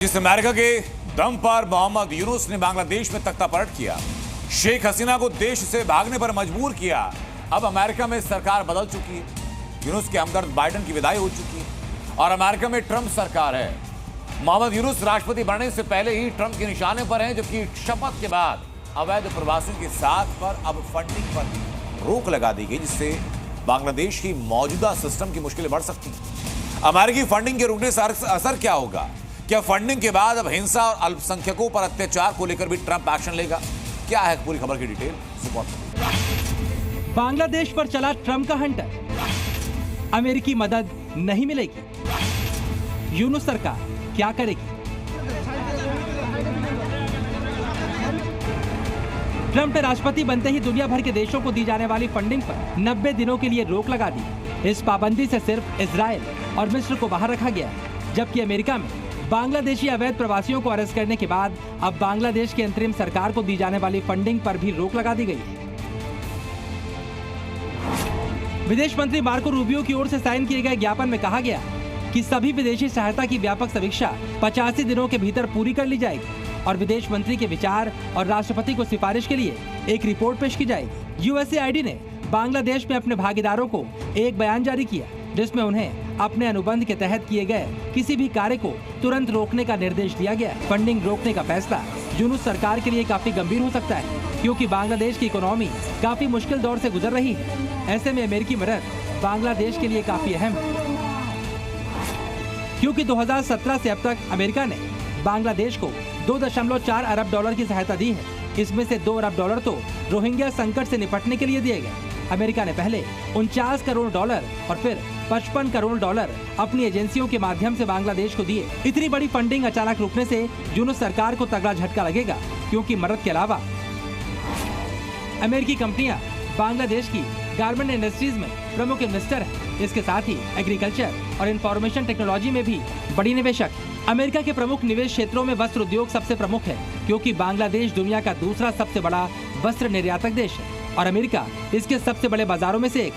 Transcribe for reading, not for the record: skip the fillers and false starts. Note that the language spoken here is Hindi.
जिस अमेरिका के दम पर मोहम्मद यूनुस ने बांग्लादेश में तख्तापलट किया, शेख हसीना को देश से भागने पर मजबूर किया। अब अमेरिका में सरकार बदल चुकी है। यूनुस के हमदर्द बाइडेन की विदाई हो चुकी है और अमेरिका में ट्रंप सरकार है। मोहम्मद यूनुस राष्ट्रपति बनने से पहले ही ट्रंप के निशाने पर हैं, जबकि शपथ के बाद अवैध प्रवासियों के साथ पर अब फंडिंग पर रोक लगा दी गई, जिससे बांग्लादेश की मौजूदा सिस्टम की मुश्किलें बढ़ सकती हैं। अमेरिकी फंडिंग के रुकने से असर क्या होगा? क्या फंडिंग के बाद अब हिंसा और अल्पसंख्यकों पर अत्याचार को लेकर भी ट्रंप एक्शन लेगा? क्या है पूरी खबर की डिटेल? बांग्लादेश पर चला ट्रंप का हंटर, अमेरिकी मदद नहीं मिलेगी, यूनुस सरकार क्या करेगी? ट्रंप ने राष्ट्रपति बनते ही दुनिया भर के देशों को दी जाने वाली फंडिंग पर 90 दिनों के लिए रोक लगा दी। इस पाबंदी से सिर्फ इजराइल और मिस्र को बाहर रखा गया, जबकि अमेरिका में बांग्लादेशी अवैध प्रवासियों को अरेस्ट करने के बाद अब बांग्लादेश की अंतरिम सरकार को दी जाने वाली फंडिंग पर भी रोक लगा दी गई है। विदेश मंत्री मार्को रूबियो की ओर से साइन किए गए ज्ञापन में कहा गया कि सभी विदेशी सहायता की व्यापक समीक्षा 85 दिनों के भीतर पूरी कर ली जाएगी और विदेश मंत्री के विचार और राष्ट्रपति को सिफारिश के लिए एक रिपोर्ट पेश की जाएगी। यूएसएआईडी ने बांग्लादेश में अपने भागीदारों को एक बयान जारी किया, जिसमें उन्हें अपने अनुबंध के तहत किए गए किसी भी कार्य को तुरंत रोकने का निर्देश दिया गया। फंडिंग रोकने का फैसला यूनुस सरकार के लिए काफी गंभीर हो सकता है, क्योंकि बांग्लादेश की इकोनॉमी काफी मुश्किल दौर से गुजर रही है। ऐसे में अमेरिकी मदद बांग्लादेश के लिए काफी अहम है, क्योंकि 2017 से अब तक अमेरिका ने बांग्लादेश को 2.4 अरब डॉलर की सहायता दी है। इसमें से 2 अरब डॉलर तो रोहिंग्या संकट से निपटने के लिए दिए गए। अमेरिका ने पहले 49 करोड़ डॉलर और फिर 55 करोड़ डॉलर अपनी एजेंसियों के माध्यम से बांग्लादेश को दिए। इतनी बड़ी फंडिंग अचानक रुकने से यूनुस सरकार को तगड़ा झटका लगेगा, क्योंकि मदद के अलावा अमेरिकी कंपनियां बांग्लादेश की गारमेंट इंडस्ट्रीज में प्रमुख इन्वेस्टर हैं। इसके साथ ही एग्रीकल्चर और इंफॉर्मेशन टेक्नोलॉजी में भी बड़ी निवेशक है। अमेरिका के प्रमुख निवेश क्षेत्रों में वस्त्र उद्योग सबसे प्रमुख है, क्योंकि बांग्लादेश दुनिया का दूसरा सबसे बड़ा वस्त्र निर्यातक देश है और अमेरिका इसके सबसे बड़े बाजारों में से एक।